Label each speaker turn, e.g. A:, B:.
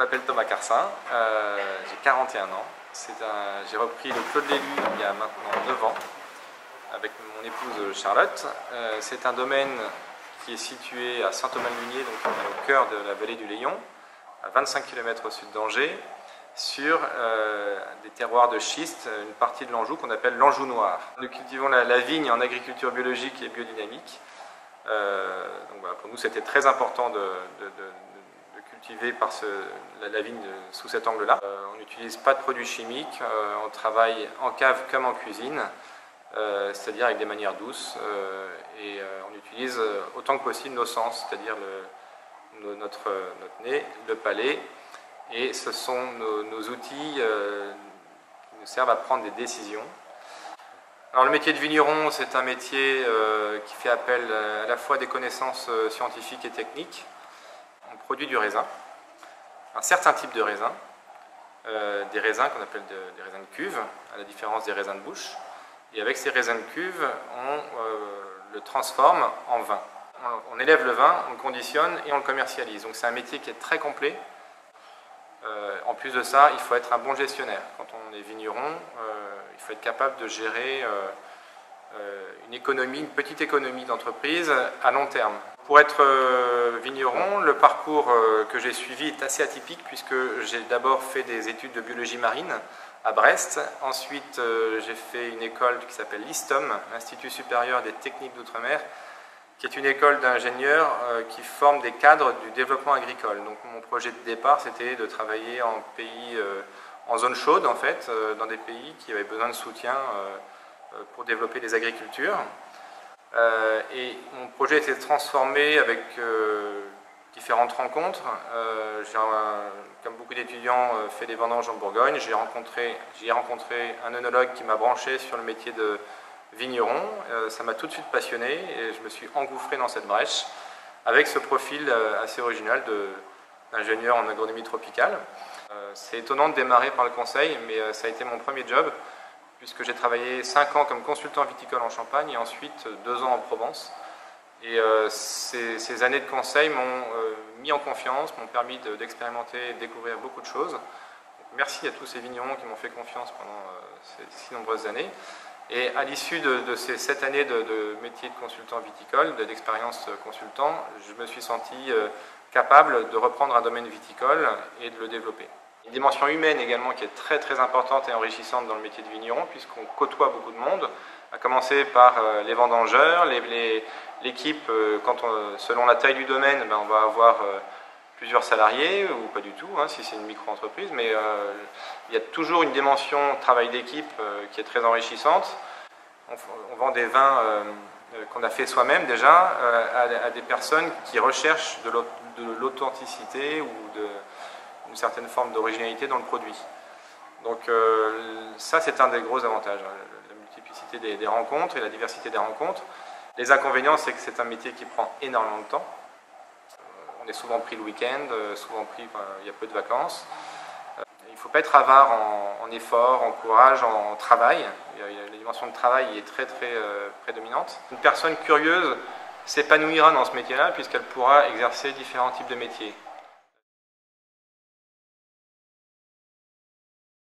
A: m'appelle Thomas Carcin, j'ai 41 ans. J'ai repris le Clos de l'Élu il y a maintenant 9 ans avec mon épouse Charlotte. C'est un domaine qui est situé à Saint-Thomas-le-Munier, donc on est au cœur de la vallée du Léon, à 25 km au sud d'Angers, sur des terroirs de schiste, une partie de l'Anjou qu'on appelle l'Anjou noir. Nous cultivons la vigne en agriculture biologique et biodynamique. Donc voilà, pour nous, c'était très important de cultiver la vigne sous cet angle-là. On n'utilise pas de produits chimiques, on travaille en cave comme en cuisine, c'est-à-dire avec des manières douces, et on utilise autant que possible nos sens, c'est-à-dire notre nez, le palais, et ce sont nos outils qui nous servent à prendre des décisions. Alors, le métier de vigneron, c'est un métier qui fait appel à la fois des connaissances scientifiques et techniques. On produit du raisin, un certain type de raisin, des raisins qu'on appelle des raisins de cuve, à la différence des raisins de bouche. Et avec ces raisins de cuve, on le transforme en vin. On élève le vin, on le conditionne et on le commercialise. Donc c'est un métier qui est très complet. En plus de ça, il faut être un bon gestionnaire. Quand on est vigneron, il faut être capable de gérer une petite économie d'entreprise à long terme. Pour être vigneron, le parcours que j'ai suivi est assez atypique puisque j'ai d'abord fait des études de biologie marine à Brest. Ensuite, j'ai fait une école qui s'appelle l'ISTOM, l'Institut supérieur des techniques d'outre-mer, qui est une école d'ingénieurs qui forme des cadres du développement agricole. Donc mon projet de départ, c'était de travailler en zone chaude, en fait, dans des pays qui avaient besoin de soutien pour développer les agricultures. Et mon projet a été transformé avec différentes rencontres. J'ai, comme beaucoup d'étudiants, fait des vendanges en Bourgogne. J'y ai rencontré un œnologue qui m'a branché sur le métier de vigneron. Ça m'a tout de suite passionné et je me suis engouffré dans cette brèche avec ce profil assez original d'ingénieur en agronomie tropicale. C'est étonnant de démarrer par le conseil, mais ça a été mon premier job puisque j'ai travaillé 5 ans comme consultant viticole en Champagne et ensuite 2 ans en Provence. Et ces années de conseil m'ont mis en confiance, m'ont permis d'expérimenter et de découvrir beaucoup de choses. Donc, merci à tous ces vignerons qui m'ont fait confiance pendant ces si nombreuses années. Et à l'issue de ces 7 années de métier de consultant viticole, d'expérience consultant, je me suis senti capable de reprendre un domaine viticole et de le développer. Une dimension humaine également qui est très très importante et enrichissante dans le métier de vigneron puisqu'on côtoie beaucoup de monde, à commencer par les vendangeurs, l'équipe, selon la taille du domaine, on va avoir plusieurs salariés ou pas du tout, si c'est une micro-entreprise, mais il y a toujours une dimension travail d'équipe qui est très enrichissante. On vend des vins qu'on a fait soi-même déjà à des personnes qui recherchent de l'authenticité ou une certaine forme d'originalité dans le produit. Donc ça, c'est un des gros avantages, la multiplicité des rencontres et la diversité des rencontres. Les inconvénients, c'est que c'est un métier qui prend énormément de temps. On est souvent pris le week-end, il y a peu de vacances. Il ne faut pas être avare en effort, en courage, en travail. La dimension de travail est très très prédominante. Une personne curieuse s'épanouira dans ce métier-là puisqu'elle pourra exercer différents types de métiers.